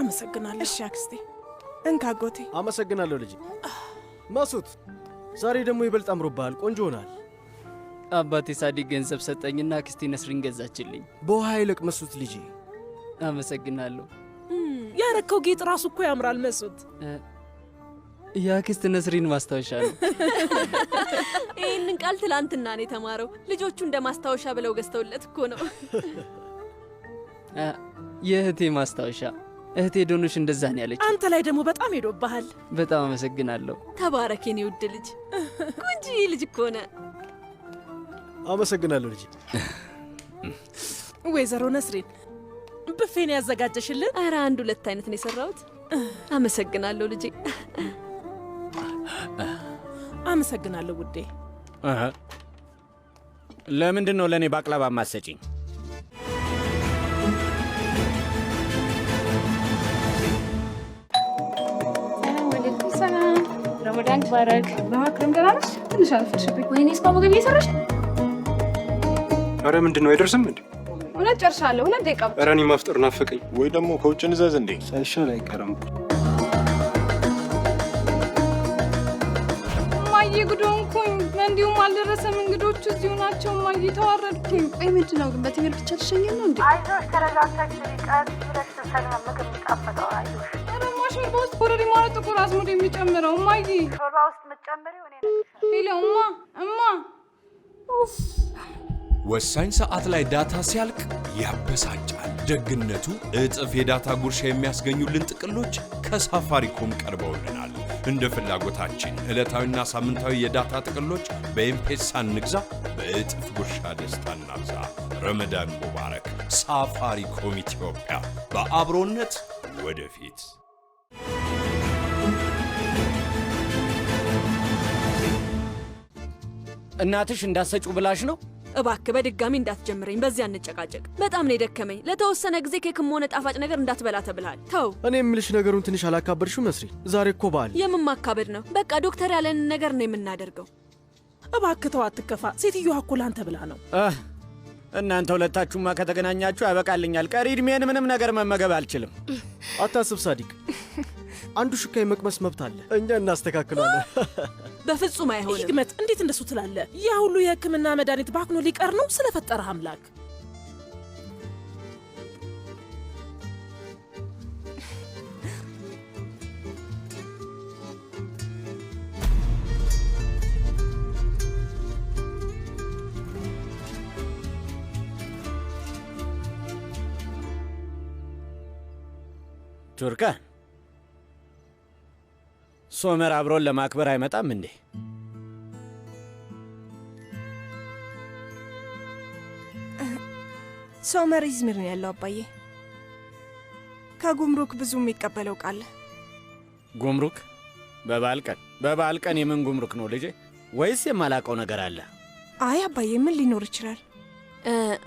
አመሰግናለሁ። እሺ አክስቴ። እንካ አጎቴ። አመሰግናለሁ ልጅ ማሱት። ዛሬ ደግሞ ይበልጥ አምሮብሃል፣ ቆንጆ ሆናል። አባቴ ሳዲቅ ገንዘብ ሰጠኝና አክስቴ ነስሪን ገዛችልኝ። በውሃ ይልቅ መሱት ልጄ። አመሰግናለሁ። ያረከው ጌጥ ራሱ እኮ ያምራል መሱት። የአክስት ነስሪን ማስታወሻ ነው። ይህንን ቃል ትላንትና ነው የተማረው። ልጆቹ እንደ ማስታወሻ ብለው ገዝተውለት እኮ ነው። የእህቴ ማስታወሻ። እህቴ ዶኖሽ እንደዛ ነው ያለች። አንተ ላይ ደግሞ በጣም ሄዶብሃል። በጣም አመሰግናለሁ። ተባረክ የኔ ውድ ልጅ። ቆንጆ ልጅ እኮ ነህ። አመሰግናለሁ ልጅ። ወይዘሮ ነስሪን ብፌን ያዘጋጀሽልን? ኧረ አንድ ሁለት አይነት ነው የሰራሁት። አመሰግናለሁ ልጄ። አመሰግናለሁ ውዴ። ለምንድን ነው ለእኔ ባቅላባ ማሰጪኝ? ረመዳን ባረክ። ለማክረም ደህና ነሽ? ትንሽ አልፈሽብኝ። ወይኔ እስካሁን ምግብ እየሰራሽ? ኧረ ምንድን ነው አይደርስም እንዴ? እውነት ጨርሻለሁ። 2 ደቂቃ። ኧረ እኔ ማፍጠር ናፈቀኝ። ወይ ደግሞ ከውጭ እንዘዝ እንዴ? ሳይሻል አይቀርም። እማዬ ጉድ ሆንኩኝ። እንዲሁም አልደረሰም። እንግዶቹ እዚሁ ናቸው። እማዬ ተዋረድኩኝ። ቆይ ምንድን ነው ግን በትምህርት ብቻ ልሸኘን ነው እንዴ? አይዞሽ፣ ተረጋግተሽ ቀስ ብለሽ ስትሰሪ ምግብ የሚጣፍጠው። አይዞሽ። ሾርባ ውስጥ ኮረሪማ ጥቁር አዝሙድ የሚጨምረው እማዬ። ሾርባ ውስጥ የምትጨምሪው እኔ ነኝ። ሄሎ እማ። ወሳኝ ሰዓት ላይ ዳታ ሲያልቅ ያበሳጫል። ደግነቱ እጥፍ የዳታ ጉርሻ የሚያስገኙልን ጥቅሎች ከሳፋሪኮም ቀርበውልናል። እንደ ፍላጎታችን ዕለታዊና ሳምንታዊ የዳታ ጥቅሎች በኤምፔሳ እንግዛ፣ በእጥፍ ጉርሻ ደስታ እናብዛ። ረመዳን ሙባረክ። ሳፋሪኮም ኢትዮጵያ፣ በአብሮነት ወደፊት። እናትሽ እንዳሰጩ ብላሽ ነው? እባክህ በድጋሚ እንዳትጀምረኝ። በዚያ እንጨቃጨቅ። በጣም ነው የደከመኝ። ለተወሰነ ጊዜ ኬክም ሆነ ጣፋጭ ነገር እንዳትበላ ተብልሃል። ተው። እኔ የምልሽ ነገሩን ትንሽ አላካበድሽው መስሪ? ዛሬ እኮ በዓል። የምን ማካበድ ነው? በቃ ዶክተር ያለንን ነገር ነው የምናደርገው። እባክህ ተው፣ አትከፋ። ሴትዮዋ እኮ ላንተ ብላ ነው። እናንተ ሁለታችሁማ ከተገናኛችሁ ያበቃልኛል። ቀሪ ዕድሜን ምንም ነገር መመገብ አልችልም። አታስብ ሳዲቅ፣ አንዱ ሹካ የመቅመስ መብት አለ። እኛ እናስተካክላለን። በፍጹም አይሆንም። ህክመት፣ እንዴት እንደሱ ትላለህ? ያ ሁሉ የህክምና መድኃኒት ባክኖ ሊቀር ነው? ስለፈጠረህ አምላክ። ቱርካ፣ ሶመር አብሮን ለማክበር አይመጣም እንዴ? ሶመር ኢዝሚር ነው ያለው አባዬ። ከጉምሩክ ብዙ የሚቀበለው ቃል። ጉምሩክ? በበዓል ቀን የምን ጉምሩክ ነው ልጄ? ወይስ የማላቀው ነገር አለ? አይ አባዬ፣ ምን ሊኖር ይችላል?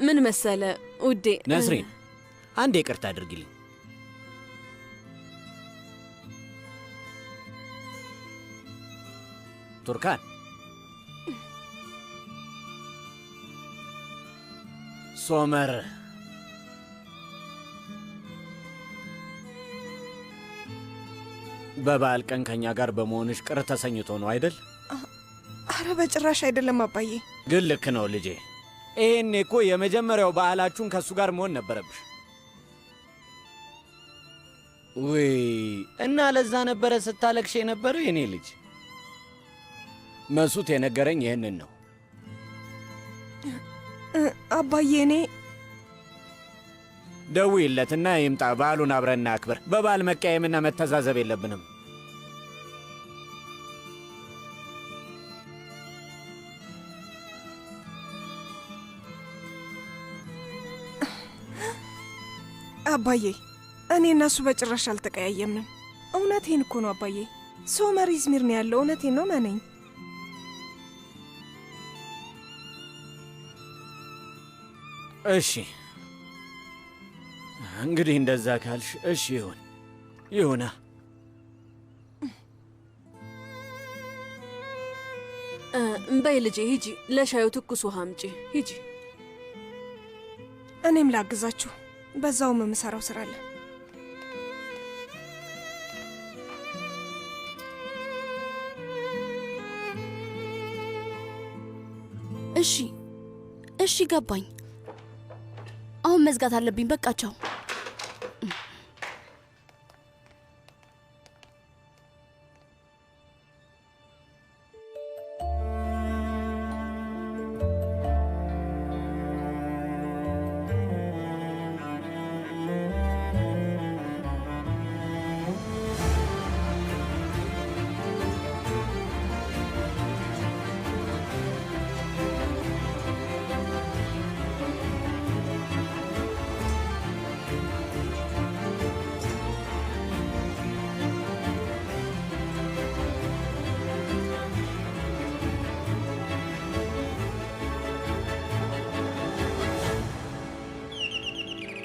ምን መሰለ ውዴ። ነስሪን፣ አንዴ ይቅርታ አድርጊልኝ። ቱርካን፣ ሶመር በበዓል ቀን ከኛ ጋር በመሆንሽ ቅር ተሰኝቶ ነው አይደል? አረ በጭራሽ አይደለም አባዬ። ግን ልክ ነው ልጄ። ይሄኔ እኮ የመጀመሪያው በዓላችሁን ከእሱ ጋር መሆን ነበረብሽ። ውይ! እና ለዛ ነበረ ስታለቅሽ የነበረው የኔ ልጅ። መሱት የነገረኝ ይህንን ነው። አባዬ፣ እኔ ደውይለትና ይምጣ። በዓሉን አብረን እናክብር። በበዓል መቀየምና መተዛዘብ የለብንም። አባዬ እኔ እነሱ በጭራሽ አልተቀያየምንም። እውነቴን እኮ ነው አባዬ። ሶመር ኢዝሚር ነው ያለው። እውነቴን ነው መነኝ። እሺ እንግዲህ እንደዛ ካልሽ እሺ ይሁና። በይ ልጄ ሂጂ፣ ለሻዩ ትኩስ ውሃ አምጪ። ሂጂ። እኔም ላግዛችሁ፣ በዛውም የምሰራው ስራ አለ። እሺ ገባኝ። አሁን መዝጋት አለብኝ። በቃቸው።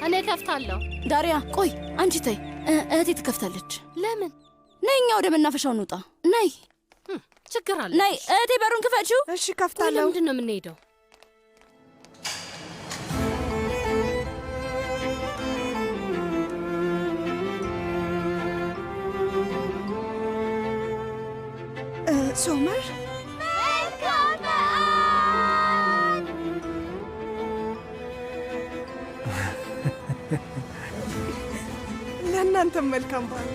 እኔ ከፍታለሁ። ዳሪያ ቆይ፣ አንቺ ተይ። እህቴ ትከፍታለች። ለምን? ነይ፣ እኛ ወደ መናፈሻው እንውጣ። ነይ። ችግር አለ? ነይ እህቴ፣ በሩን ክፈችው። እሺ ከፍታለሁ። ለምንድን ነው የምንሄደው? ሶመር ለእናንተም መልካም በዓል።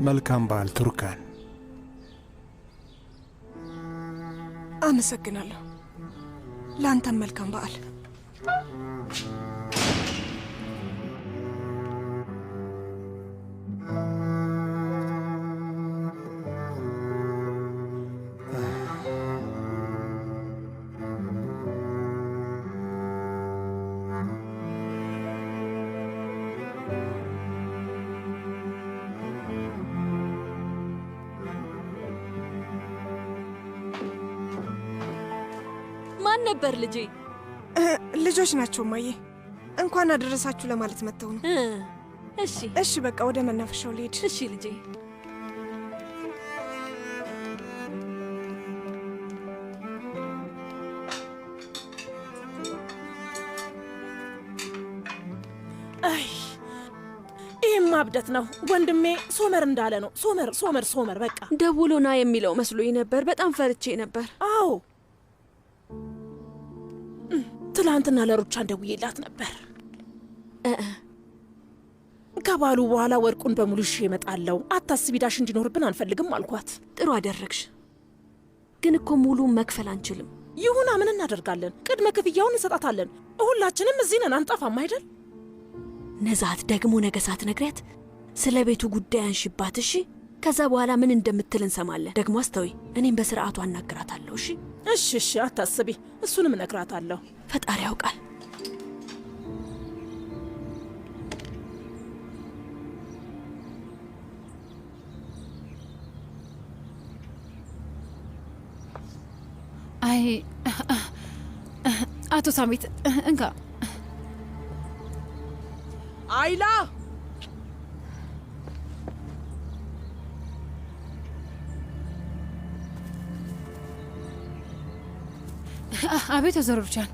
መልካም በዓል ቱርካን። አመሰግናለሁ። ለአንተም መልካም በዓል። ማን ነበር ልጄ? ልጆች ናቸው ማዬ። እንኳን አደረሳችሁ ለማለት መጥተው ነው። እሺ በቃ ወደ መናፈሻው ልሄድ። እሺ ልጄ። አይ ይህም ማብደት ነው። ወንድሜ ሶመር እንዳለ ነው። ሶመር በቃ ደውሎና የሚለው መስሎኝ ነበር። በጣም ፈርቼ ነበር። አዎ ትላንትና ለሩቻን ደውዬላት ነበር። ከባሉ በኋላ ወርቁን በሙሉ ይዤ እመጣለሁ፣ አታስቢ፣ ዳሽ እንዲኖርብን አንፈልግም አልኳት። ጥሩ አደረግሽ። ግን እኮ ሙሉ መክፈል አንችልም። ይሁና፣ ምን እናደርጋለን? ቅድመ ክፍያውን እንሰጣታለን። ሁላችንም እዚህ ነን፣ አንጠፋም አይደል? ነዛት ደግሞ ነገ ሳትነግሪያት ስለ ቤቱ ጉዳይ አንሺባት። እሺ? ከዛ በኋላ ምን እንደምትል እንሰማለን። ደግሞ አስተውይ፣ እኔም በስርዓቱ አናግራታለሁ። እሺ፣ አታስቢ፣ እሱንም እነግራታለሁ። ፈጣሪ ያውቃል። አይ አቶ ሳሚት እንካ። አይላ አቤት ወይዘሮ ሩቻን።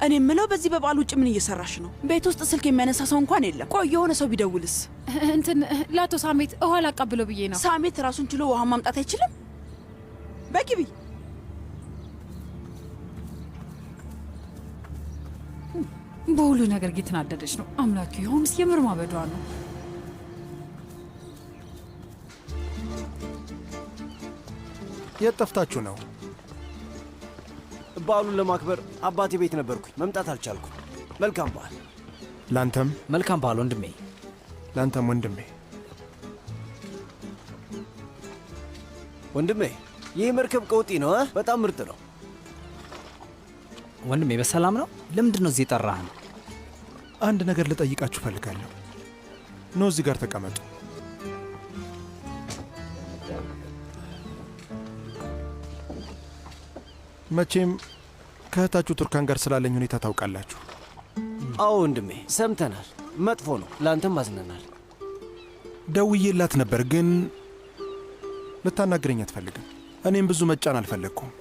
እኔ የምለው በዚህ በበዓል ውጭ ምን እየሰራሽ ነው? ቤት ውስጥ ስልክ የሚያነሳ ሰው እንኳን የለም። ቆይ የሆነ ሰው ቢደውልስ? እንትን ለአቶ ሳሜት ውሃ ላቃብለው ብዬ ነው። ሳሜት ራሱን ችሎ ውሃ ማምጣት አይችልም? በግቢ በሁሉ ነገር እየተናደደች ነው። አምላኪ ሆምስ የምር ማበዷ ነው። የት ጠፍታችሁ ነው? በዓሉን ለማክበር አባቴ ቤት ነበርኩኝ። መምጣት አልቻልኩም። መልካም በዓል። ላንተም መልካም በዓል ወንድሜ። ላንተም ወንድሜ። ወንድሜ ይህ መርከብ ቀውጢ ነው። በጣም ምርጥ ነው። ወንድሜ በሰላም ነው? ለምንድን ነው እዚህ የጠራህን? አንድ ነገር ልጠይቃችሁ ፈልጋለሁ። ኖ እዚህ ጋር ተቀመጡ። መቼም ከእህታችሁ ቱርካን ጋር ስላለኝ ሁኔታ ታውቃላችሁ። አዎ ወንድሜ ሰምተናል። መጥፎ ነው። ለአንተም አዝነናል። ደውዬላት ነበር ግን ልታናግረኝ አትፈልግም። እኔም ብዙ መጫን አልፈለግኩም።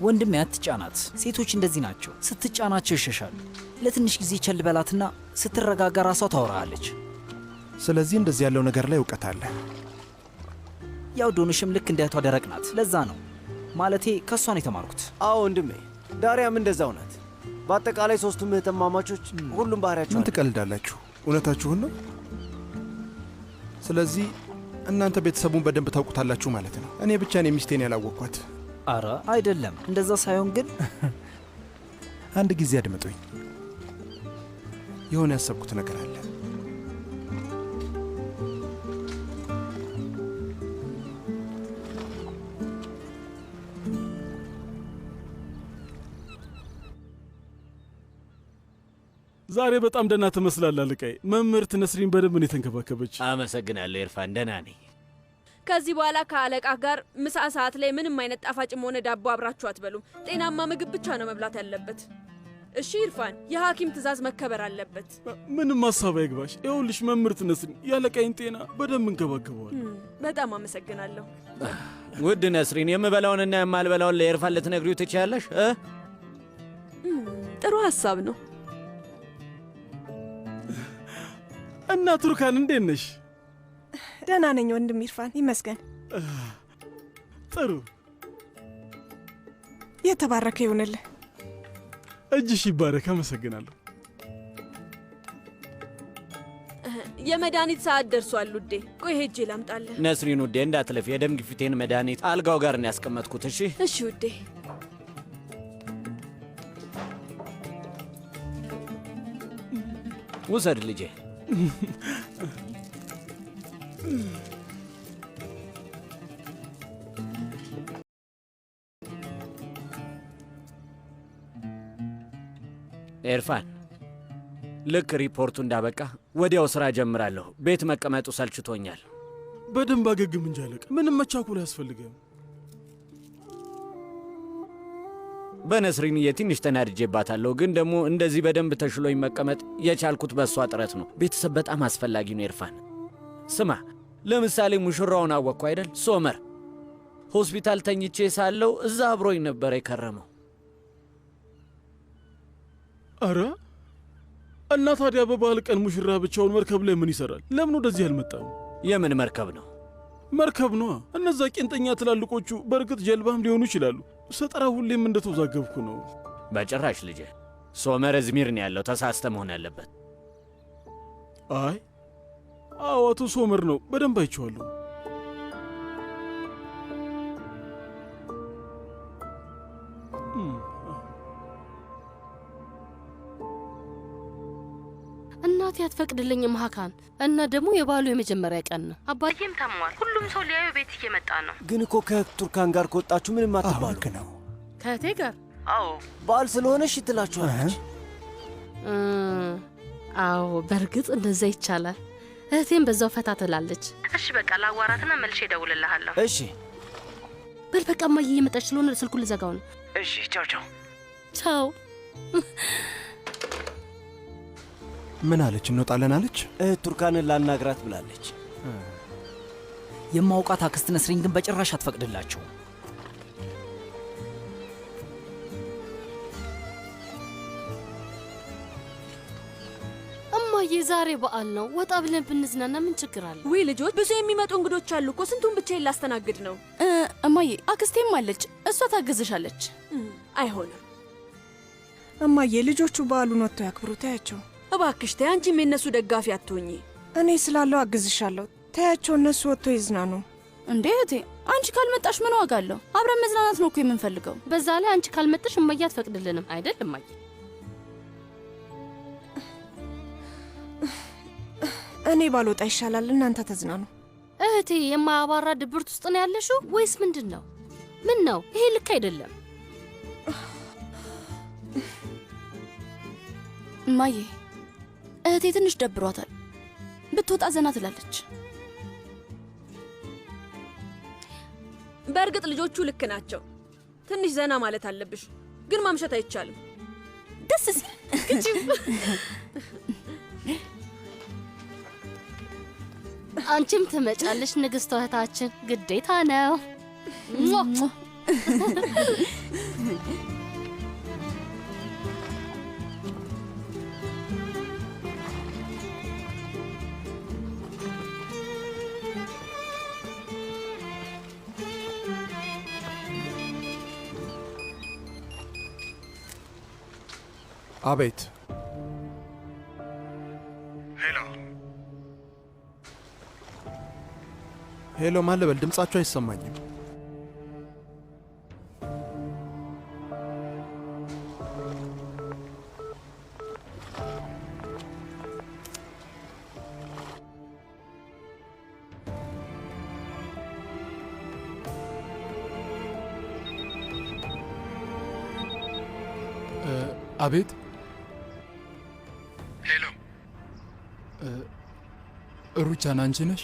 ወንድሜ አትጫናት። ሴቶች እንደዚህ ናቸው። ስትጫናቸው ይሸሻሉ። ለትንሽ ጊዜ ቸል በላትና ስትረጋጋ ራሷ ታወራሃለች። ስለዚህ እንደዚህ ያለው ነገር ላይ እውቀት አለ። ያው ዶንሽም ልክ እንደ እህቷ ደረቅ ናት። ለዛ ነው ማለቴ ከእሷ ነው የተማርኩት። አዎ ወንድሜ ዳሪያም እንደዛው ናት። በአጠቃላይ ሶስቱም እህትማማቾች ሁሉም ባህሪያቸው። ምን ትቀልዳላችሁ? እውነታችሁን ነው። ስለዚህ እናንተ ቤተሰቡን በደንብ ታውቁታላችሁ ማለት ነው። እኔ ብቻ ነኝ ሚስቴን ያላወቅኳት። አረ አይደለም፣ እንደዛ ሳይሆን ግን አንድ ጊዜ አድምጡኝ። የሆነ ያሰብኩት ነገር አለ። ዛሬ በጣም ደህና ትመስላለህ አለቃዬ። መምህርት ነስሪን በደንብ ነው የተንከባከበች። አመሰግናለሁ ኢርፋን፣ ደህና ነኝ። ከዚህ በኋላ ከአለቃ ጋር ምሳ ሰዓት ላይ ምንም አይነት ጣፋጭም ሆነ ዳቦ አብራችሁ አትበሉም። ጤናማ ምግብ ብቻ ነው መብላት ያለበት። እሺ ኢርፋን፣ የሐኪም ትዕዛዝ መከበር አለበት። ምንም ሀሳብ አይግባሽ። ይኸውልሽ መምህርት ነስሪን የአለቃይን ጤና በደንብ እንከባከበዋል። በጣም አመሰግናለሁ። ውድ ነስሪን፣ የምበላውንና የማልበላውን ለኢርፋን ልትነግሪው ትችያለሽ? ጥሩ ሀሳብ ነው። እና ቱርካን እንዴት ነሽ? ደህና ነኝ ወንድም ኢርፋን ይመስገን። ጥሩ። የተባረከ ይሁንልህ። እጅሽ ይባረክ። አመሰግናለሁ። የመድኃኒት ሰዓት ደርሷል ውዴ። ቆይ ሄጄ ላምጣልህ። ነስሪን ውዴ እንዳትለፊ። የደም ግፊቴን መድኃኒት አልጋው ጋር ነው ያስቀመጥኩት። እሺ እሺ ውዴ። ውሰድ ልጄ። ኤርፋን ልክ ሪፖርቱ እንዳበቃ ወዲያው ሥራ ጀምራለሁ። ቤት መቀመጡ ሰልችቶኛል። በደንብ አገግም እንጂ አለቃ፣ ምንም መቻኩል አያስፈልግም። በነስሪንዬ ትንሽ ተናድጄባታለሁ፣ ግን ደግሞ እንደዚህ በደንብ ተሽሎኝ መቀመጥ የቻልኩት በእሷ ጥረት ነው። ቤተሰብ በጣም አስፈላጊ ነው ኤርፋን። ስማ፣ ለምሳሌ ሙሽራውን አወቅኩ አይደል? ሶመር ሆስፒታል ተኝቼ ሳለው እዛ አብሮኝ ነበር የከረመው። አረ እና ታዲያ በባህል ቀን ሙሽራ ብቻውን መርከብ ላይ ምን ይሰራል? ለምን ወደዚህ አልመጣም? የምን መርከብ ነው? መርከብ ነዋ። እነዛ ቄንጠኛ ትላልቆቹ በእርግጥ ጀልባም ሊሆኑ ይችላሉ። ስጠራ ሁሌም እንደተወዛገብኩ ነው። በጭራሽ ልጄ፣ ሶመር እዝሚር ነው ያለው። ተሳስተ መሆን ያለበት። አይ አዎ፣ አቶ ሶመር ነው። በደንብ አይቼዋለሁ። እናቴ አትፈቅድልኝም ሀካን። እና ደግሞ የባሉ የመጀመሪያ ቀን ነው። አባዬም ታሟል። ሁሉም ሰው ሊያዩ ቤት እየመጣ ነው። ግን እኮ ከቱርካን ጋር ከወጣችሁ ምንም አትባሉ ነው። ከእህቴ ጋር? አዎ በዓል ስለሆነ እሺ ትላችኋለች። አዎ በእርግጥ እንደዛ ይቻላል። እህቴም በዛው ፈታ ትላለች። እሺ በቃ ላዋራትና መልሼ እደውልልሃለሁ። እሺ በል በቃ እማዬ እየመጣች ስለሆነ ስልኩን ልዘጋው ነው። እሺ ቻው ቻው ቻው። ምን አለች? እንወጣለን አለች? ቱርካንን ላናግራት ብላለች። የማውቃት አክስት ነስሪን ግን በጭራሽ አትፈቅድላቸው። እማዬ ዛሬ በዓል ነው፣ ወጣ ብለን ብንዝናና ምን ችግር አለ? ውይ ልጆች፣ ብዙ የሚመጡ እንግዶች አሉ እኮ። ስንቱን ብቻዬን ላስተናግድ ነው? እማዬ አክስቴም አለች፣ እሷ ታግዝሻለች። አይሆንም እማዬ፣ ልጆቹ በዓሉን ወጥተው ያክብሩ። ታያቸው እባክሽ። ተይ፣ አንቺም የእነሱ ደጋፊ አትሆኚ። እኔ ስላለው አግዝሻለሁ። ታያቸው፣ እነሱ ወጥተው ይዝናኑ። እንዴ እህቴ፣ አንቺ ካልመጣሽ ምን ዋጋ አለው? አብረን መዝናናት ነው እኮ የምንፈልገው። በዛ ላይ አንቺ ካልመጣሽ እማዬ አትፈቅድልንም አይደል? እማዬ እኔ ባልወጣ ይሻላል። እናንተ ተዝናኑ። እህቴ፣ የማያባራ ድብርት ውስጥ ነው ያለሽው ወይስ ምንድን ነው? ምን ነው ይሄ? ልክ አይደለም። እማዬ፣ እህቴ ትንሽ ደብሯታል። ብትወጣ ዘና ትላለች። በእርግጥ ልጆቹ ልክ ናቸው። ትንሽ ዘና ማለት አለብሽ፣ ግን ማምሸት አይቻልም። ደስ ሲል አንቺም ትመጫለሽ ንግስት እህታችን፣ ግዴታ ነው። አቤት። ሄሎ፣ ማን ልበል? ድምጻችሁ አይሰማኝም። አቤት። ሄሎ፣ ሩቻን አንቺ ነሽ?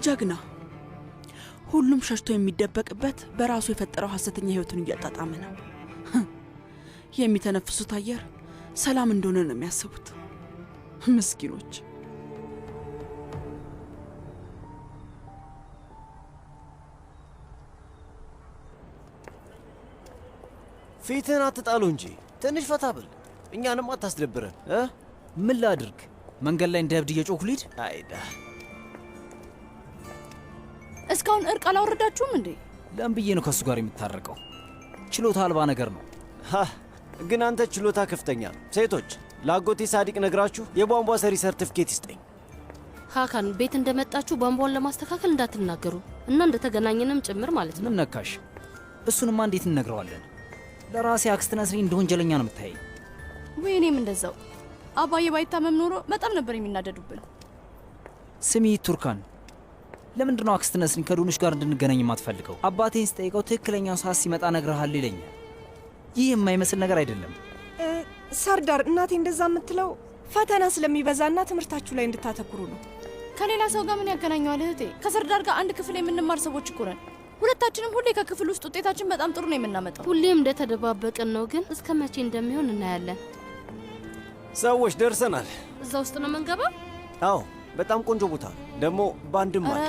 ጀግና። ሁሉም ሸሽቶ የሚደበቅበት በራሱ የፈጠረው ሐሰተኛ ህይወቱን እያጣጣመ ነው። የሚተነፍሱት አየር ሰላም እንደሆነ ነው የሚያስቡት። ምስኪኖች። ፊትህን አትጣሉ እንጂ ትንሽ ፈታ ብል፣ እኛንም አታስደብረን። ምን ላድርግ? መንገድ ላይ እንደ እብድ እየጮኩ ልሂድ? አይዳ፣ እስካሁን እርቅ አላወረዳችሁም እንዴ? ለምን ብዬ ነው ከእሱ ጋር የምታረቀው? ችሎታ አልባ ነገር ነው። ግን አንተ ችሎታ ከፍተኛ ነው። ሴቶች፣ ለአጎቴ ሳዲቅ ነግራችሁ የቧንቧ ሰሪ ሰርቲፊኬት ይስጠኝ። ሀካን፣ ቤት እንደመጣችሁ ቧንቧን ለማስተካከል እንዳትናገሩ እና እንደተገናኘንም ጭምር ማለት ነው። ምን ነካሽ? እሱንማ እንዴት እንነግረዋለን? ለራሴ አክስት ነስሪን እንደ ወንጀለኛ ነው የምታየኝ። ወይ እኔም እንደዛው። አባዬ ባይታመም ኖሮ በጣም ነበር የሚናደዱብን። ስሚ ቱርካን፣ ለምንድን ነው አክስት ነስሪን ከዶኖች ጋር እንድንገናኝ የማትፈልገው? አባቴን ስጠይቀው ትክክለኛው ሰዓት ሲመጣ እነግርሃለሁ ይለኛል። ይህ የማይመስል ነገር አይደለም። ሰርዳር፣ እናቴ እንደዛ የምትለው ፈተና ስለሚበዛና ትምህርታችሁ ላይ እንድታተኩሩ ነው። ከሌላ ሰው ጋር ምን ያገናኘዋል እህቴ? ከሰርዳር ጋር አንድ ክፍል የምንማር ሰዎች እኮ ነን። ሁለታችንም ሁሌ ከክፍል ውስጥ ውጤታችን በጣም ጥሩ ነው የምናመጣው። ሁሌም እንደተደባበቅን ነው፣ ግን እስከ መቼ እንደሚሆን እናያለን። ሰዎች ደርሰናል። እዛ ውስጥ ነው መንገባው? አዎ፣ በጣም ቆንጆ ቦታ ደግሞ ባንድም አለ።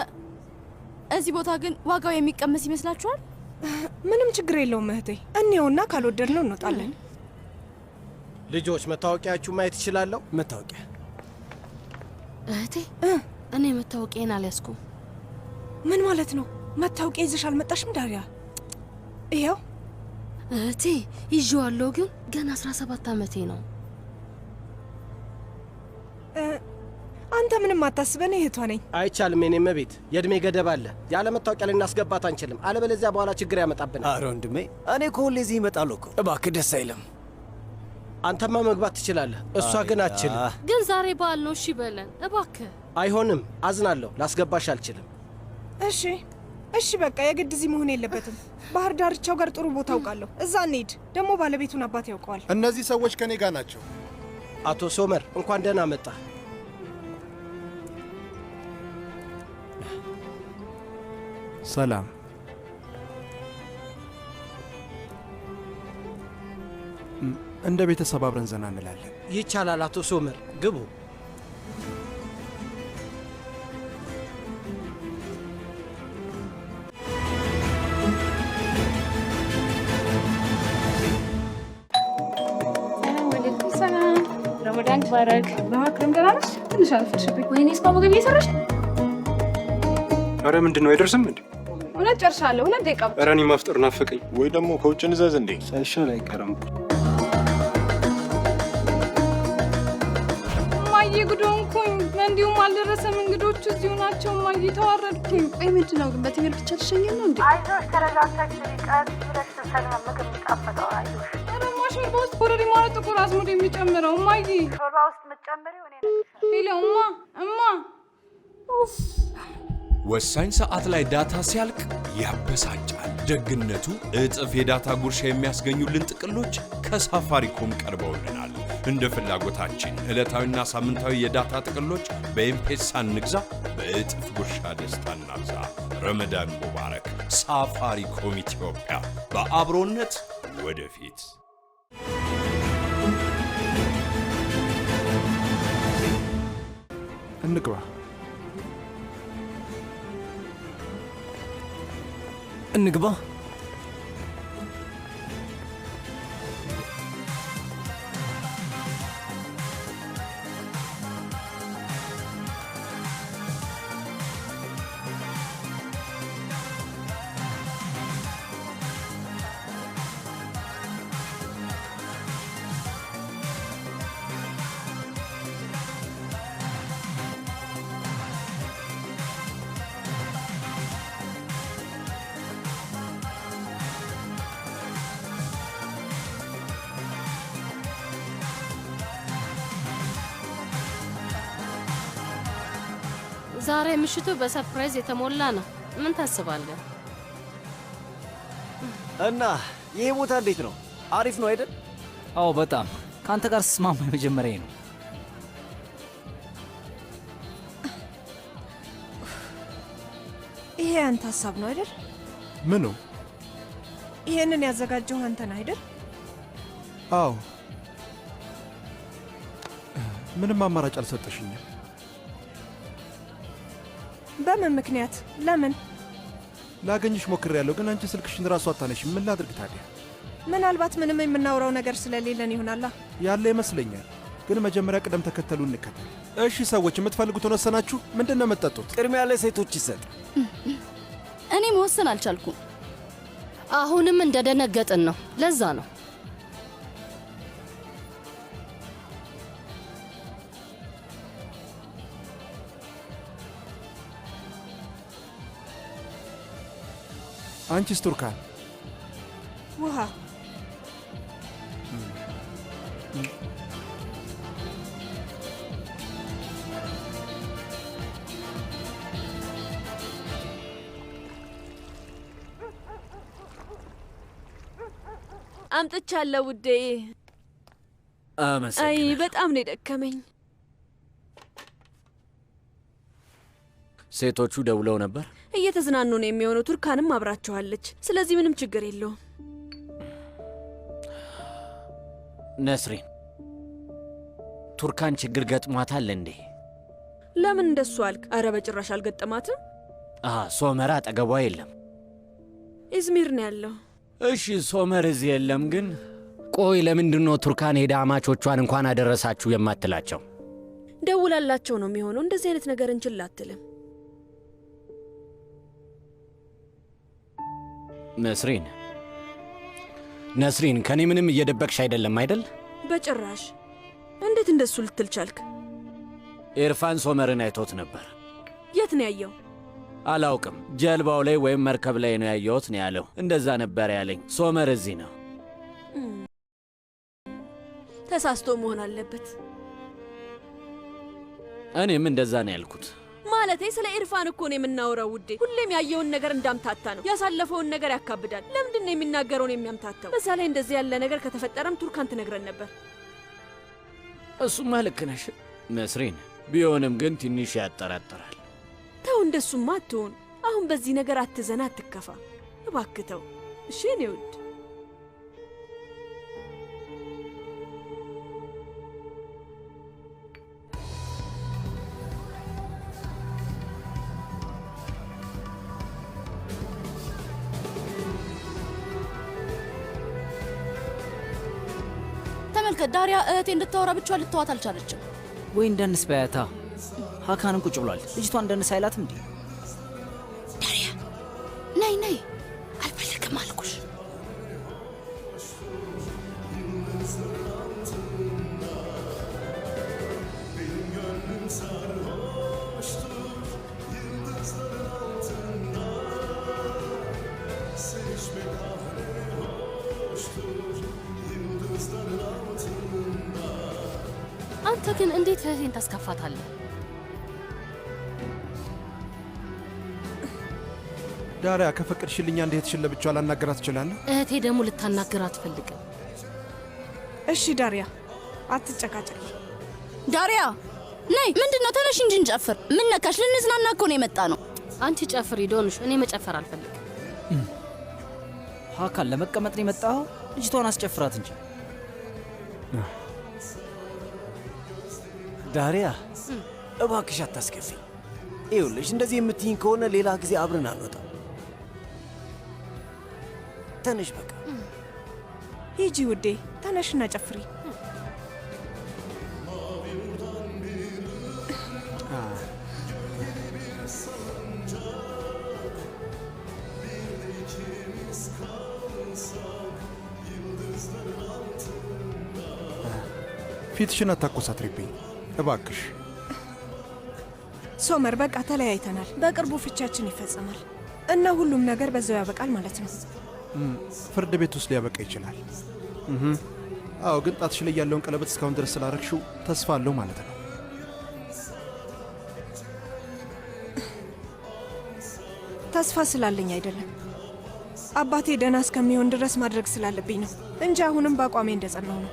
እዚህ ቦታ ግን ዋጋው የሚቀመስ ይመስላችኋል? ምንም ችግር የለውም እህቴ፣ እንየውና ካልወደድነው እንወጣለን። ልጆች፣ መታወቂያችሁ ማየት እችላለሁ? መታወቂያ? እህቴ፣ እኔ መታወቂያን አልያዝኩም። ምን ማለት ነው? መታወቂያ ይዘሽ አልመጣሽም? ዳሪያ፣ ይኸው። እህቴ፣ ይዤዋለሁ፣ ግን ገና 17 ዓመቴ ነው። አንተ ምንም አታስበን፣ እህቷ ነኝ። አይቻልም የኔ መቤት፣ የእድሜ ገደብ አለ። ያለ መታወቂያ ልናስገባት አንችልም፣ አለበለዚያ በኋላ ችግር ያመጣብናል። አረ ወንድሜ፣ እኔ እኮ ሁሌ እዚህ ይመጣሉ እኮ። እባክህ ደስ አይልም። አንተማ መግባት ትችላለህ፣ እሷ ግን አትችልም። ግን ዛሬ በዓል ነው፣ እሺ በለን እባክህ። አይሆንም፣ አዝናለሁ፣ ላስገባሽ አልችልም። እሺ እሺ፣ በቃ የግድ እዚህ መሆን የለበትም። ባህር ዳርቻው ጋር ጥሩ ቦታ አውቃለሁ፣ እዛ እንሂድ። ደግሞ ባለቤቱን አባት ያውቀዋል። እነዚህ ሰዎች ከኔ ጋር ናቸው። አቶ ሶመር፣ እንኳን ደህና መጣ። ሰላም። እንደ ቤተሰብ አብረን ዘና እንላለን። ይቻላል አቶ ሶመር ግቡ። ረመዳን ባረክ። በማክረም ደህና ነሽ? ትንሽ አልፈሽብኝ። ወይኔ እስካሁን ምግብ እየሰራሽ? ኧረ ምንድን ነው አይደርስም እንዴ? እውነት ጨርሻለሁ። 2 ደቂቃ ብቻ። ኧረ እኔ ማፍጠር ናፈቀኝ። ወይ ደግሞ ከውጭ እንዘዝ እንዴ? ሳይሻል አይቀርም። እማዬ ጉድ ሆንኩኝ። እንዲሁም አልደረሰም። እንግዶቹ እዚሁ ናቸው። እማዬ ተዋረድኩኝ። ቆይ ምንድን ነው ግን በትምህርት ብቻ ልሸኘን ነው እንዴ? አይዞሽ፣ ተረጋግተሽ ቀስ ብለሽ ስትሰሪ ነው ምግብ የሚጣፍጠው። አይዞሽ። ሾርባ ውስጥ ኮረሪ ማለት ጥቁር አዝሙድ የሚጨምረው እማዬ። ሾርባ ውስጥ የምትጨምሪው እኔ ነኝ። ሄሎ እማ ወሳኝ ሰዓት ላይ ዳታ ሲያልቅ ያበሳጫል። ደግነቱ እጥፍ የዳታ ጉርሻ የሚያስገኙልን ጥቅሎች ከሳፋሪኮም ቀርበውልናል። እንደ ፍላጎታችን ዕለታዊና ሳምንታዊ የዳታ ጥቅሎች በኤምፔሳ እንግዛ፣ በእጥፍ ጉርሻ ደስታ እናብዛ። ረመዳን ሙባረክ። ሳፋሪኮም ኢትዮጵያ፣ በአብሮነት ወደፊት። እንግባ እንግባ። ዛሬ ምሽቱ በሰርፕራይዝ የተሞላ ነው። ምን ታስባለህ? እና ይሄ ቦታ እንዴት ነው? አሪፍ ነው አይደል? አዎ በጣም። ከአንተ ጋር ስማማ የመጀመሪያ ነው። ይሄ አንተ ሀሳብ ነው አይደል? ምኑ? ይሄንን ያዘጋጀው አንተ ነህ አይደል? አዎ። ምንም አማራጭ አልሰጠሽኝም። በምን ምክንያት? ለምን? ላገኝሽ ሞክሬያለሁ፣ ግን አንቺ ስልክሽን ራሱ አታነሽም። ምን ላድርግ ታዲያ? ምናልባት ምንም የምናወራው ነገር ስለሌለን ይሆናላ። ያለ ይመስለኛል፣ ግን መጀመሪያ ቅደም ተከተሉ እንከተል። እሺ ሰዎች፣ የምትፈልጉትን ወሰናችሁ? ምንድን ነው የምትጠጡት? ቅድሚያ ለሴቶች ይሰጥ። እኔ መወሰን አልቻልኩም። አሁንም እንደደነገጥን ነው። ለዛ ነው አንቺስ ቱርካን? ውሃ። አምጥቻለሁ ውዴ። አይ በጣም ነው የደከመኝ። ሴቶቹ ደውለው ነበር። እየተዝናኑ ነው የሚሆነው። ቱርካንም አብራቸዋለች። ስለዚህ ምንም ችግር የለውም። ነስሪን፣ ቱርካን ችግር ገጥሟታል እንዴ? ለምን እንደሱ አልክ? አረ በጭራሽ አልገጠማትም። ሶመር አጠገቧ የለም። ኢዝሚር ነው ያለው። እሺ ሶመር እዚህ የለም። ግን ቆይ ለምንድን ነው ቱርካን ሄዳ አማቾቿን እንኳን አደረሳችሁ የማትላቸው? ደውላላቸው ነው የሚሆነው። እንደዚህ አይነት ነገር እንችል አትልም። ነስሪን ከኔ ምንም እየደበቅሽ አይደለም አይደል? በጭራሽ። እንዴት እንደሱ ልትል ቻልክ? ኢርፋን ሶመርን አይቶት ነበር። የት ነው ያየው? አላውቅም። ጀልባው ላይ ወይም መርከብ ላይ ነው ያየሁት ነው ያለው። እንደዛ ነበር ያለኝ። ሶመር እዚህ ነው። ተሳስቶ መሆን አለበት። እኔም እንደዛ ነው ያልኩት። ማለቴ ስለ ኢርፋን እኮ ነው የምናወራው ውዴ። ሁሌም ያየውን ነገር እንዳምታታ ነው። ያሳለፈውን ነገር ያካብዳል። ለምንድን ነው የሚናገረውን የሚያምታታው? በዛ ላይ እንደዚህ ያለ ነገር ከተፈጠረም ቱርካን ትነግረን ነበር። እሱማ ልክ ነሽ ነስሪን። ቢሆንም ግን ትንሽ ያጠራጥራል። ተው፣ እንደሱማ አትሆን። አሁን በዚህ ነገር አትዘና፣ አትከፋ። እባክህ ተው እሺ። እኔ ውድ ተመልከት፣ ዳሪያ እህቴ እንድታወራ ብቻዋን ልትተዋት አልቻለችም። ወይ እንደንስ በያታ ሀካንም ቁጭ ብሏል። ልጅቷ እንደንስ አይላትም እንዴ? ዳሪያ ነይ ነይ፣ አልፈልግም አልኩሽ። አንተ ግን እንዴት እህቴን ታስከፋታለህ? ዳሪያ ከፈቀድሽልኝ አንድ እህትሽን ለብቻዋ ላናገራት እችላለሁ? እህቴ ደግሞ ልታናገር አትፈልግም። እሺ ዳሪያ አትጨቃጨቂ። ዳሪያ ነይ፣ ምንድነው? ተነሽ እንጂ እንጨፍር። ምን ነካሽ? ልንዝናና እኮ ነው የመጣ ነው። አንቺ ጨፍሪ ዶንሽ፣ እኔ መጨፈር አልፈልግም። ሀካን ለመቀመጥ ነው የመጣኸው? ልጅቷን አስጨፍራት እንጂ። ዳሪያ እባክሽ አታስከፊ። ይኸውልሽ እንደዚህ የምትይኝ ከሆነ ሌላ ጊዜ አብረን አንወጣም። ተነሽ በቃ ሂጂ ውዴ፣ ተነሽና ጨፍሪ። ፊትሽን አታኮሳትሪብኝ እባክሽ። ሶመር በቃ ተለያይተናል። በቅርቡ ፍቻችን ይፈጸማል እና ሁሉም ነገር በዛው ያበቃል ማለት ነው። ፍርድ ቤት ውስጥ ሊያበቃ ይችላል። አዎ፣ ግን ጣትሽ ላይ ያለውን ቀለበት እስካሁን ድረስ ስላረግሽው ተስፋ አለው ማለት ነው። ተስፋ ስላለኝ አይደለም፣ አባቴ ደህና እስከሚሆን ድረስ ማድረግ ስላለብኝ ነው እንጂ አሁንም በአቋሜ እንደጸናው ነው።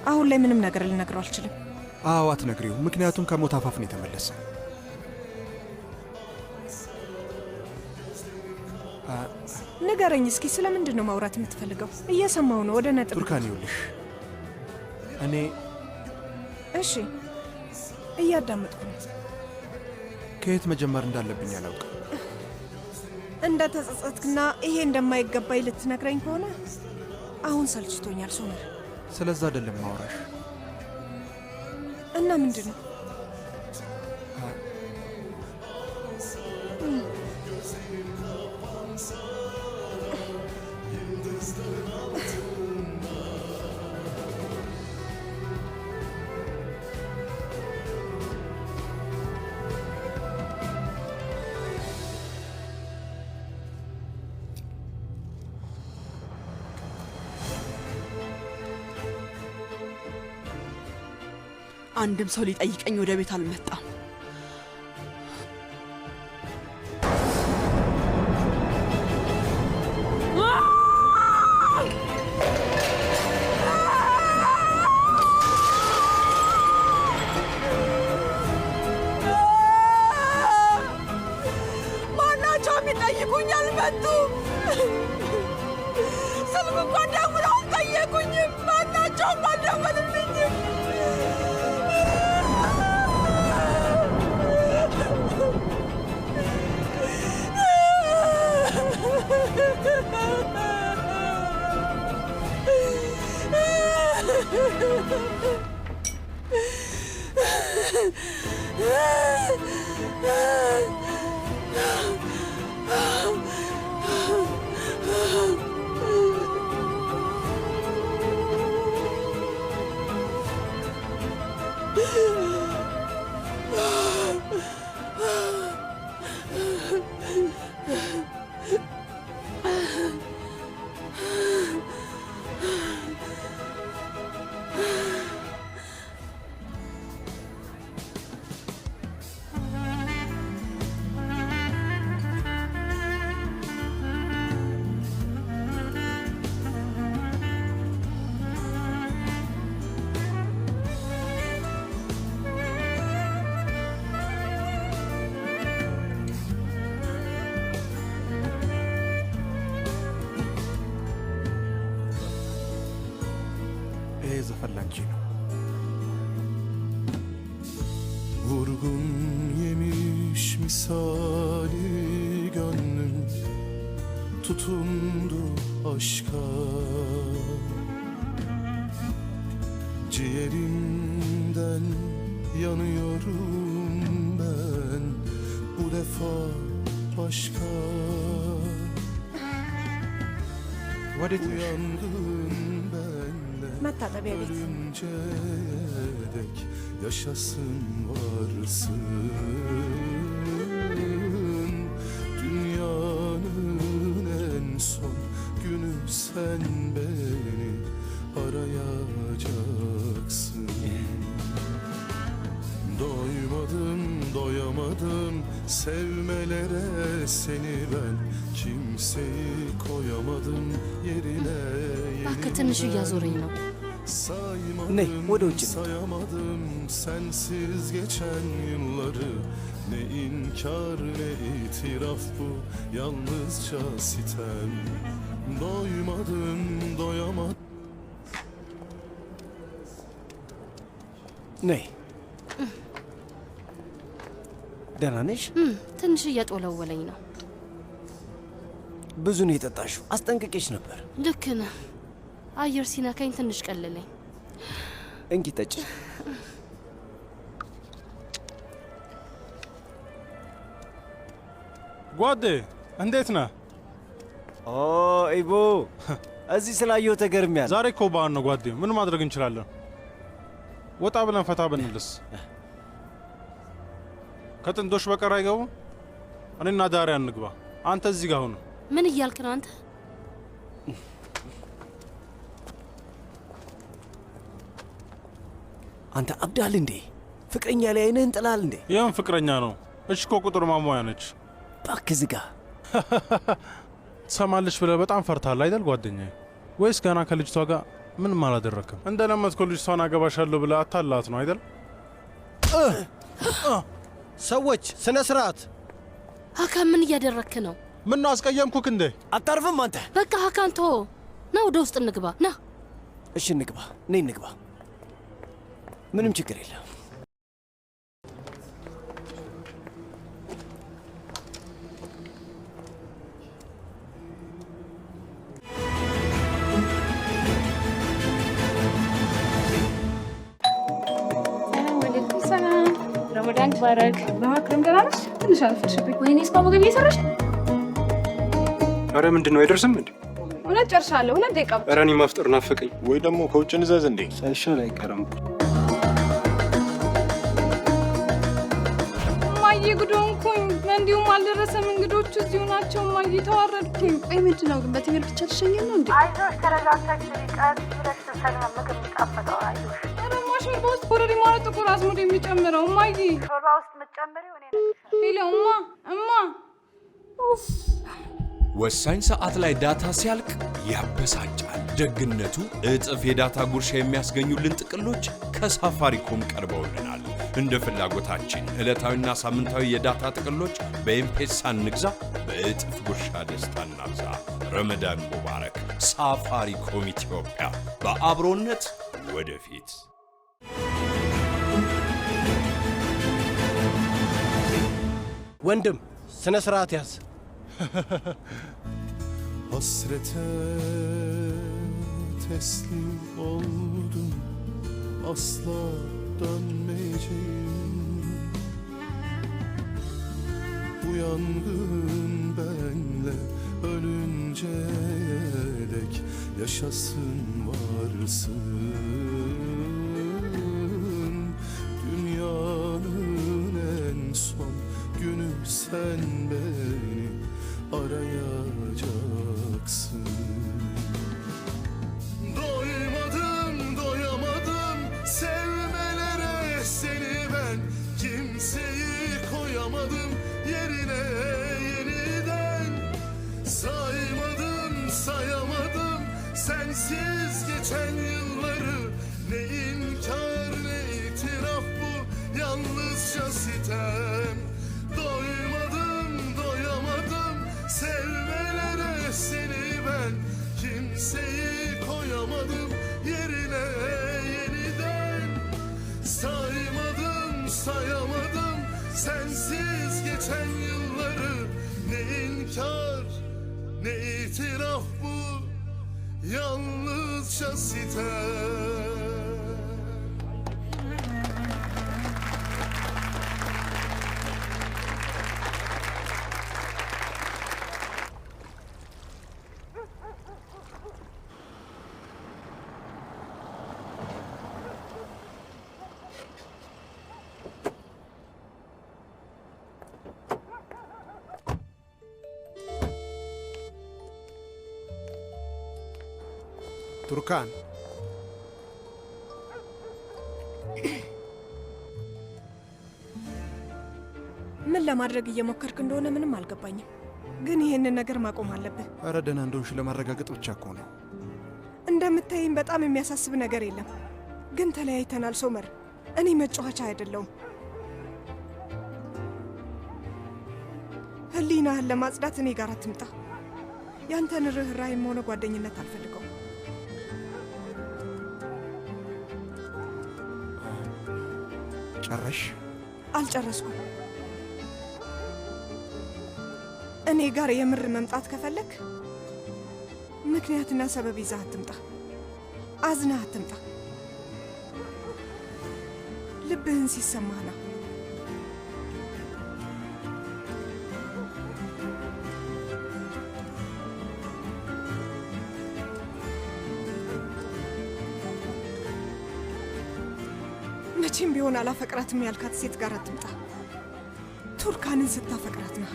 አሁን ላይ ምንም ነገር ልነግረው አልችልም። አዎ አትነግሪው፣ ምክንያቱም ከሞት አፋፍ ነው የተመለሰ። ንገረኝ እስኪ፣ ስለምንድን ነው ማውራት የምትፈልገው? እየሰማው ነው። ወደ ነጥብ ቱርካን፣ ይኸውልሽ እኔ እሺ፣ እያዳመጥኩ ነው። ከየት መጀመር እንዳለብኝ አላውቅም። እንደ ተጸጸትክና ይሄ እንደማይገባኝ ልትነግረኝ ከሆነ አሁን ሰልችቶኛል ሶመር። ስለዛ አይደለም ማውራሽ። እና ምንድን ነው? አንድም ሰው ሊጠይቀኝ ወደ ቤት አልመጣም። ማናቸው የሚጠይቁኝ አልመጡም። ስልክ እንኳን ደውለው አልጠየቁኝም። ማናቸውም አልደወሉልኝም። ዘፈን ላንቺ ነው። Vurgun yemiş misali gönlüm tutundu aşka. Ciğerimden yanıyorum ben. Bu defa başka. Uyandın benle. መታጠቢያ ቤት Ölünceye dek yaşasın varsın. Dünyanın en son günü sen beni arayacaksın. Doymadım, doyamadım sevmelere seni ben. Kimseyi koyamadım yerine. እባክህ ትንሽ እያዞረኝ ነው። Saymadım, sayamadım sensiz geçen yılları. Ne inkar ne itiraf bu, yalnızca sitem. Doymadım, doyamadım. ነይ። ደህና ነሽ? ትንሽ እያጦለወለኝ ነው። ብዙ ነው የጠጣሽው። አስጠንቅቄሽ ነበር። ልክ ነህ። አየር ሲነካኝ ትንሽ ቀለለኝ። እንኪ ጠጪ። ጓዴ እንዴት ነህ? ኦ ኢቦ፣ እዚህ ስላየሁ ተገርሚያለሁ። ዛሬ እኮ በዓል ነው ጓዴ። ምን ማድረግ እንችላለን? ወጣ ብለን ፈታ ብንልስ? ከጥንዶች በቀር አይገቡም? እኔና ዳሪያ እንግባ። አንተ እዚህ ጋር ሁን። ምን እያልክ ነው አንተ? አንተ አብዳል እንዴ? ፍቅረኛ ላይ አይንህን ጥላል እንዴ? ይህም ፍቅረኛ ነው። እች እኮ ቁጥር ማሟያ ነች። እባክህ ዝጋ። ትሰማለች ብለህ በጣም ፈርታል አይደል ጓደኛዬ? ወይስ ገና ከልጅቷ ጋር ምንም አላደረክም? እንደ ለመድከው ልጅቷን አገባሻለሁ ብለህ አታላት ነው አይደል? ሰዎች ስነ ስርዓት። ሀካን ምን እያደረክ ነው? ምን ነው አስቀየምኩክ እንዴ? አታርፍም አንተ? በቃ ሀካን ቶ ና ወደ ውስጥ እንግባ ና። እሺ እንግባ። ነይ እንግባ። ምንም ችግር የለም። ረመዳን ባረክ። ለማክረም ደህና ነሽ? ትንሽ አልፈሽብኝ። ወይኔ እስካሁን ምግብ እየሰራሽ? አረ ምንድን ነው አይደርስም እንዴ? እውነት ጨርሻለሁ። 2 ደቂቃ ብቻ። አረ እኔ ማፍጠር ናፈቀኝ። ወይ ደግሞ ከውጭ እንዘዝ እንዴ? ሳይሻል አይቀርም። እማዬ ጉድ ሆንኩኝ። እንዲሁም አልደረሰም። እንግዶቹ እዚሁ ናቸው። እማዬ ተዋረድኩኝ። ቆይ ምንድን ነው ግን በትምህርት ብቻ ልሸኘን ነው እንዴ? አይዞሽ፣ ተረጋግተሽ ቀስ ብለሽ ስትሰሪ ነው ምግብ የሚጣፍጠው። አይዞሽ። ኧረ እማ ሾርባ ውስጥ ኮረሪማ ነው ጥቁር አዝሙድ የሚጨምረው። እማዬ ሾርባ ውስጥ የምትጨምሪው እኔ ነኝ። ሄሎ እማ ወሳኝ ሰዓት ላይ ዳታ ሲያልቅ ያበሳጫል። ደግነቱ እጥፍ የዳታ ጉርሻ የሚያስገኙልን ጥቅሎች ከሳፋሪኮም ቀርበውልናል። እንደ ፍላጎታችን ዕለታዊና ሳምንታዊ የዳታ ጥቅሎች በኤምፔሳ እንግዛ፣ በእጥፍ ጉርሻ ደስታ እናብዛ። ረመዳን ሙባረክ። ሳፋሪኮም ኢትዮጵያ፣ በአብሮነት ወደፊት። ወንድም ስነ ስርዓት ያዝ። Hasrete teslim oldum, asla dönmeyeceğim. Bu yangın benle ölünceye dek yaşasın varsın. Dünyanın en son günü sen beni arayacaksın. Doymadım, doyamadım sevmelere seni ben. Kimseyi koyamadım yerine yeniden. Saymadım, sayamadım sensiz geçen yılları. Ne inkar ne itiraf bu, yalnızca sitem. Doymadım, doyamadım sevmelere seni ben. Kimseyi koyamadım yerine yeniden. Saymadım, sayamadım sensiz geçen yılları. Ne inkar ne itiraf bu, yalnızca sitem. ቱርካን ምን ለማድረግ እየሞከርክ እንደሆነ ምንም አልገባኝም፣ ግን ይሄንን ነገር ማቆም አለብህ። ኧረ ደህና እንደሆንሽ ለማረጋገጥ ብቻ እኮ ነው። እንደምታይኝ በጣም የሚያሳስብ ነገር የለም፣ ግን ተለያይተናል ሶመር። እኔ መጫወቻ አይደለሁም። ህሊናህን ለማጽዳት እኔ ጋር አትምጣ። ያንተን ርኅራኄም ሆነ ጓደኝነት አልፈልገውም። ጨረሽ? አልጨረስኩም። እኔ ጋር የምር መምጣት ከፈለክ ምክንያትና ሰበብ ይዘህ አትምጣ። አዝነህ አትምጣ። ልብህን ሲሰማህ ነው። መቼም ቢሆን አላፈቅራትም ያልካት ሴት ጋር አትምጣ። ቱርካንን ስታፈቅራት ነው።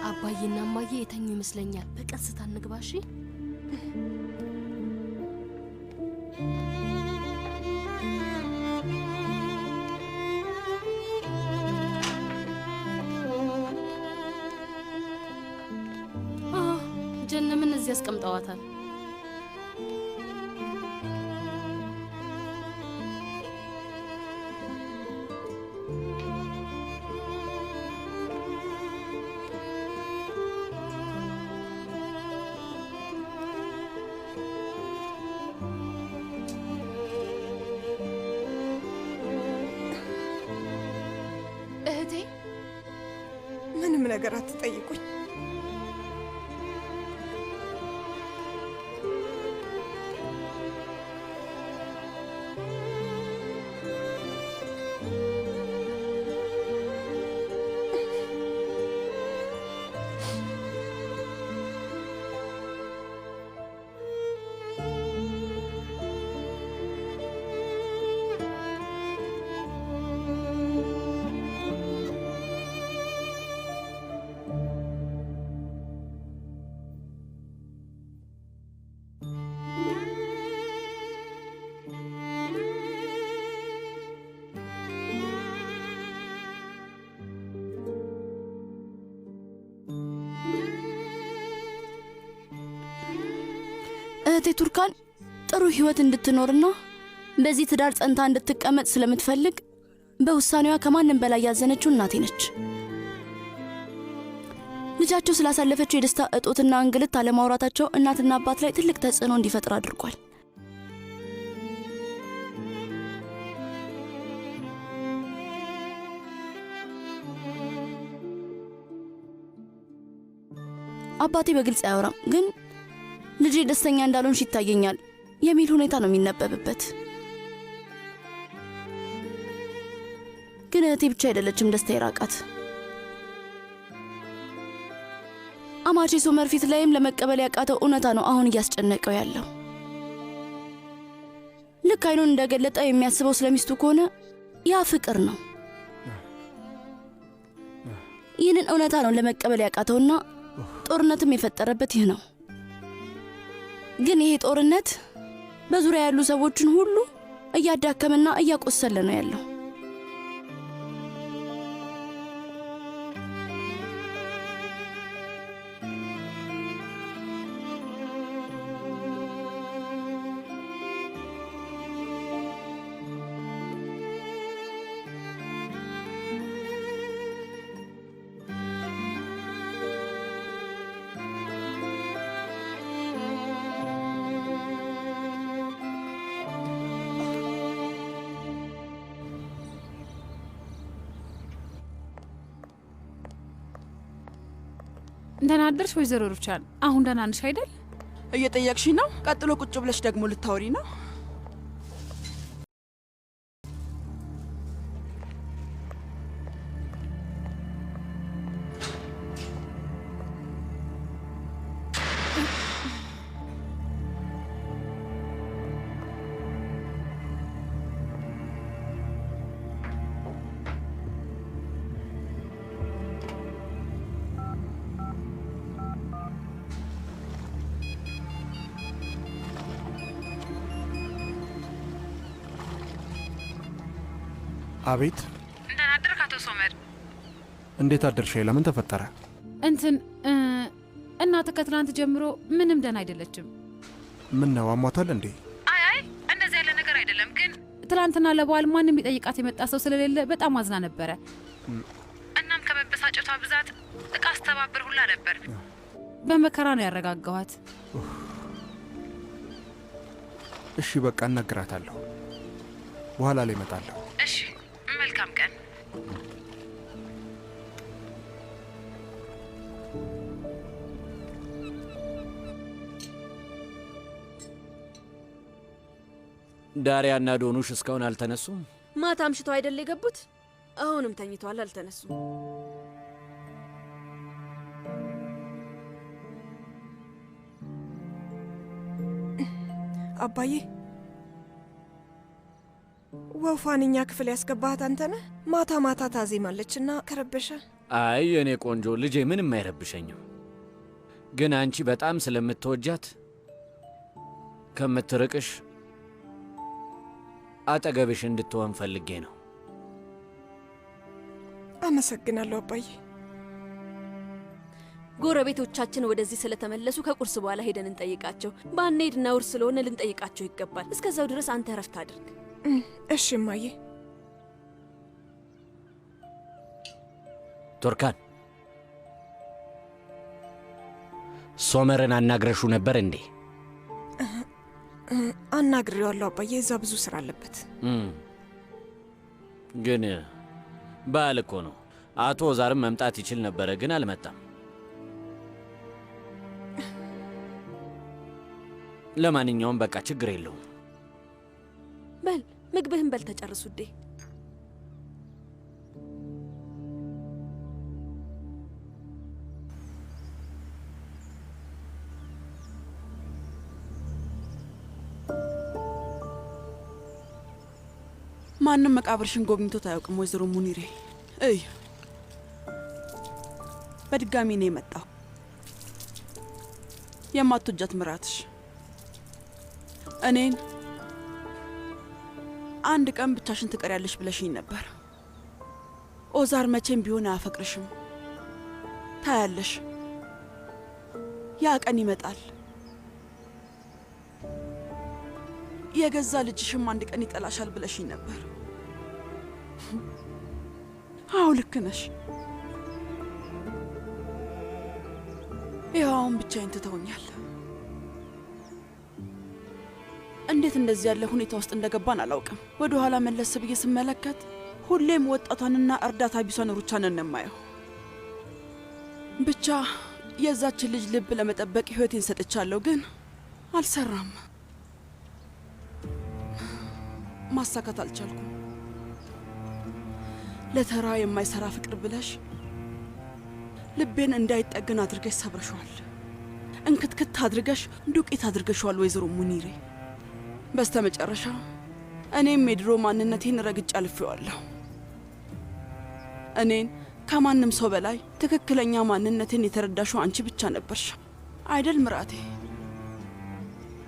አባዬና እማዬ የተኙ ይመስለኛል። በቀስታ እንግባ እሺ? ጀነምን እዚህ አስቀምጠዋታል። እህቴ፣ ምንም ነገር አትጠይቁኝ። እህቴ ቱርካን ጥሩ ህይወት እንድትኖርና በዚህ ትዳር ጸንታ እንድትቀመጥ ስለምትፈልግ በውሳኔዋ ከማንም በላይ ያዘነችው እናቴ ነች። ልጃቸው ስላሳለፈችው የደስታ እጦትና እንግልት አለማውራታቸው እናትና አባት ላይ ትልቅ ተጽዕኖ እንዲፈጥር አድርጓል። አባቴ በግልጽ አያወራም፣ ግን ልጄ ደስተኛ እንዳልሆንሽ ይታየኛል የሚል ሁኔታ ነው የሚነበብበት። ግን እህቴ ብቻ አይደለችም ደስታ የራቃት። አማቼ ሶመር ፊት ላይም ለመቀበል ያቃተው እውነታ ነው አሁን እያስጨነቀው ያለው። ልክ አይኑን እንደገለጠ የሚያስበው ስለሚስቱ ከሆነ ያ ፍቅር ነው። ይህንን እውነታ ነው ለመቀበል ያቃተውና ጦርነትም የፈጠረበት ይህ ነው። ግን ይሄ ጦርነት በዙሪያ ያሉ ሰዎችን ሁሉ እያዳከመና እያቆሰለ ነው ያለው። ደህና አደርሽ ወይዘሮ ሩቻን? አሁን ደህና ነሽ አይደል? እየጠየቅሽ ነው? ቀጥሎ ቁጭ ብለሽ ደግሞ ልታወሪ ነው? አቤት። እንደምን አደርክ አቶ ሶመር? እንዴት አደርሽ? ለምን ተፈጠረ? እንትን እናትህ ከትናንት ጀምሮ ምንም ደህና አይደለችም። ምን ነው አሟታል እንዴ? አይ እንደዚህ ያለ ነገር አይደለም፣ ግን ትናንትና ለበዓል ማንም ይጠይቃት የመጣ ሰው ስለሌለ በጣም አዝና ነበረ። እናም ከመበሳጨቷ ብዛት እቃ አስተባብር ሁላ ነበር። በመከራ ነው ያረጋጋኋት። እሺ በቃ እናግራታለሁ። በኋላ ላይ እመጣለሁ። እሺ መልካም ቀን። ዳሪያና ዶኑሽ እስካሁን አልተነሱም? ማታ አምሽተው አይደል የገቡት? አሁንም ተኝተዋል፣ አልተነሱም። አባዬ ወፏን እኛ ክፍል ያስገባሃት አንተ ነህ? ማታ ማታ ታዜማለችና ከረበሸ? አይ የኔ ቆንጆ ልጄ ምንም አይረብሸኝም፣ ግን አንቺ በጣም ስለምትወጃት ከምትርቅሽ አጠገብሽ እንድትሆን ፈልጌ ነው። አመሰግናለሁ አባዬ። ጎረቤቶቻችን ወደዚህ ስለተመለሱ ከቁርስ በኋላ ሄደን እንጠይቃቸው። ባንሄድ ነውር ስለሆነ ልንጠይቃቸው ይገባል። እስከዛው ድረስ አንተ እረፍት አድርግ። እሺ እማዬ። ቱርካን፣ ሶመርን አናግረሹ ነበር እንዴ? አናግሬዋለሁ አባዬ፣ እዛ ብዙ ስራ አለበት። ግን በዓል እኮ ነው። አቶ ዛርም መምጣት ይችል ነበረ፣ ግን አልመጣም። ለማንኛውም በቃ ችግር የለውም። በል ምግብህን በል ተጨርሱ ውዴ። ማንም መቃብርሽን ጎብኝቶት አያውቅም ወይዘሮ ሙኒሬ። እይ በድጋሚ ነው የመጣው። የማትወጃት ምራትሽ እኔን አንድ ቀን ብቻሽን ትቀሪያለሽ ብለሽኝ ነበር። ኦዛር መቼም ቢሆን አያፈቅርሽም። ታያለሽ፣ ያ ቀን ይመጣል። የገዛ ልጅሽም አንድ ቀን ይጠላሻል ብለሽኝ ነበር። አዎ ልክ ነሽ። ይኸው አሁን ብቻዬን ትተውኛል። እንዴት እንደዚህ ያለ ሁኔታ ውስጥ እንደገባን አላውቅም። ወደ ኋላ መለስ ብዬ ስመለከት ሁሌም ወጣቷንና እርዳታ ቢሷን ሩቻንን ነው የማየው። ብቻ የዛችን ልጅ ልብ ለመጠበቅ ሕይወቴን ሰጥቻለሁ፣ ግን አልሰራም። ማሳካት አልቻልኩም። ለተራ የማይሰራ ፍቅር ብለሽ ልቤን እንዳይጠግን አድርገሽ ሰብረሽዋል። እንክትክት አድርገሽ ዱቄት አድርገሽዋል ወይዘሮ ሙኒሬ። በስተ መጨረሻ እኔም የድሮ ማንነቴን ረግጬ አልፌዋለሁ። እኔን ከማንም ሰው በላይ ትክክለኛ ማንነቴን የተረዳሽው አንቺ ብቻ ነበርሽ አይደል ምራቴ?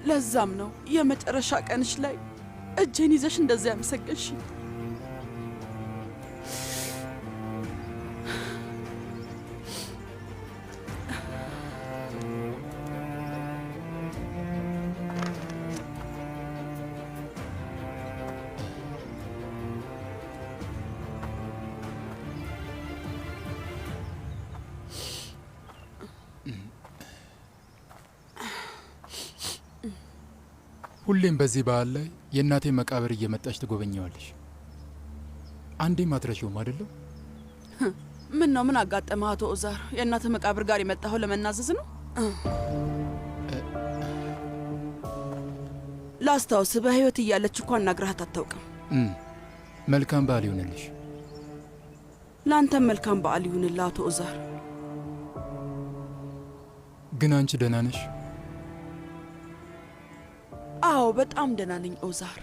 ለዛም ነው የመጨረሻ ቀንሽ ላይ እጄን ይዘሽ እንደዚያ ያመሰገንሽ። ሁሌም በዚህ በዓል ላይ የእናቴ መቃብር እየመጣች ትጎበኘዋለሽ። አንዴም አትረሺውም አይደለም? ምን ነው? ምን አጋጠመህ አቶ ኦዛር? የእናትህ መቃብር ጋር የመጣኸው ለመናዘዝ ነው? ላስታውስ፣ በህይወት እያለች እኮ አናግረሃት አታውቅም። መልካም በዓል ይሁንልሽ። ለአንተም መልካም በዓል ይሁንልህ አቶ ኦዛር። ግን አንቺ ደህና ነሽ? አዎ በጣም ደህና ነኝ ኦዛር።